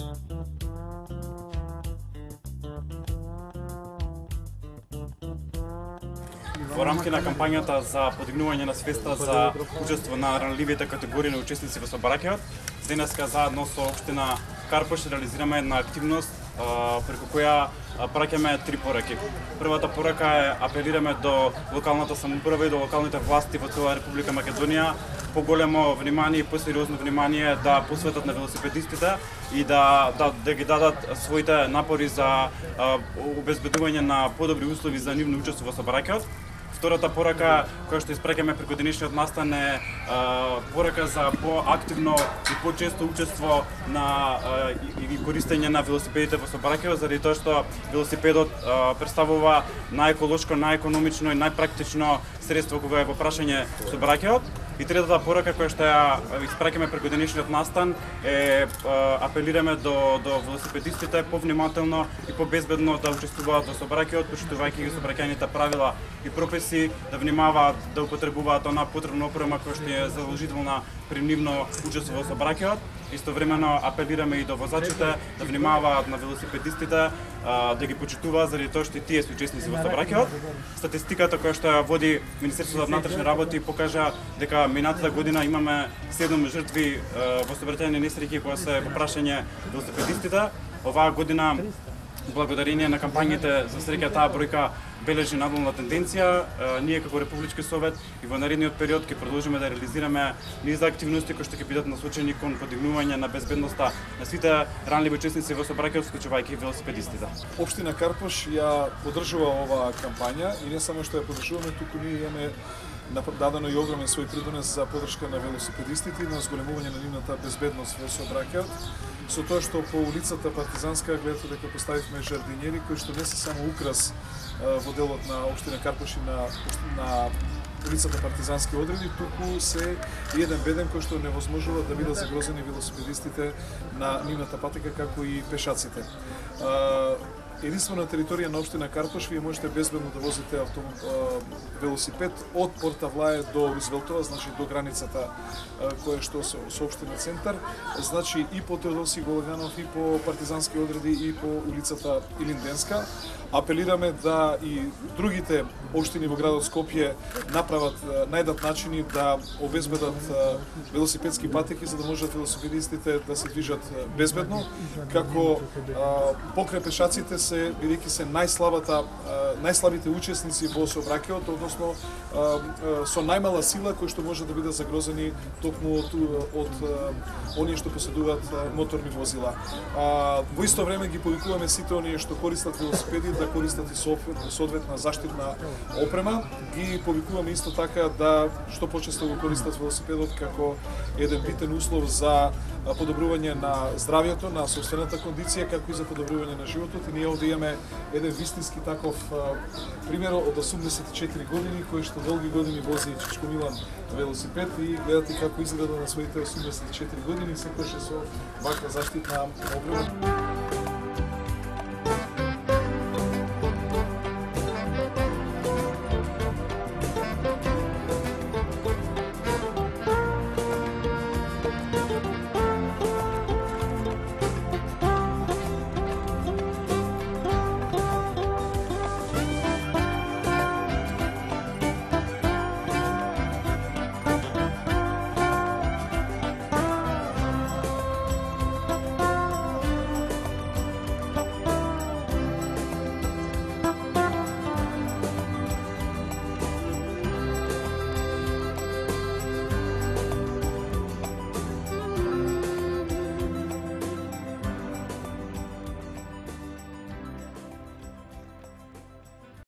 Во рамки на кампањата за подигнување на свеста за учество на ранливите категории на учесници во сообраќајот, денеска заедно со општина Карпош реализираме една активност преку која праќаме 3 пораки. Првата порака е апелираме до локалната самоуправа и до локалните власти во цела Република Македонија поголемо внимание и посериозно внимание да посветат на велосипедистите и да ги дадат своите напори за обезбедување на подобри услови за нивно учество во сообраќајот. Втората порака која што испраќаме преку денешниот настан е порака за поактивно и почесто учество на и користење на велосипедите во сообраќајот, заради тоа што велосипедот претставува најеколошко, најекономично и најпрактично средство кога е во прашање сообраќајот. И третата порака која што ја испраќаме преку денешниот настан е апелираме до велосипедистите повнимателно и побезбедно да учествуваат во сообраќајот, почитувајќи ги сообраќајните правила и прописи, да внимаваат да употребуваат онаа потребна опрема која што е задолжителна при нивно учество во сообраќајот. Истовремено апелираме и до возачите да внимаваат на велосипедистите, да ги почитуваат заради тоа што и тие се учесници во сообраќајот. Статистиката која што ја води Министерството за внатрешни работи покажа дека минатата година имаме 7 жртви во сообраќајни несреќи кои се во прашање велосипедистите. Оваа година, благодарение на кампањите, за среќа таа бројка бележи надолна тенденција. Ние како Републички совет и во наредниот период ќе продолжиме да реализираме низ активности кои што ќе бидат насочени кон подигнување на безбедноста на сите ранливи учесници во сообраќајот, вклучувајќи велосипедистите. Општина Карпош ја поддржува оваа кампања и не само што ја поддржуваме, туку ние имаме дадено и огромен свој придонес за поддршка на велосипедистите и на зголемување на нивната безбедност во сообраќајот. Со тоа што по улицата Партизанска гледате дека поставивме жардинери кои што не се само украс во делот на општина Карпош и на улицата Партизански одреди, туку се и еден бедем кој што невозможува да бидат загрозени велосипедистите на нивната патека, како и пешаците. Единствено на територија на општина Карпош вие можете безбедно да возите велосипед од Порта Влае до Рузвелтова, значи до границата која што со општина центар, значи и по Теодоси Гологанов, и по Партизански одреди, и по улицата Илинденска. Апелираме да и другите општини во градот Скопје направат, најдат начини да обезбедат велосипедски патеки за да можат велосипедистите да се движат безбедно, како покрај пешаците се, бидејќи се најслабите учесници во сообраќајот, односно со најмала сила кои што може да бидат загрозени токму од оние што поседуваат моторни возила. Во исто време ги повикуваме сите оние што користат велосипеди да користат и соодветна заштитна опрема. Ги повикуваме исто така да што почесто го користат велосипедот како еден битен услов за подобрување на здравјето, на собствената кондиција, како и за подобрување на животот. И ние овде имаме еден вистински таков пример од 84 години, кој што долги години вози Чичко Милан велосипед и гледате како изгледа на своите 84 години, секојаш со ваква заштитна опрема.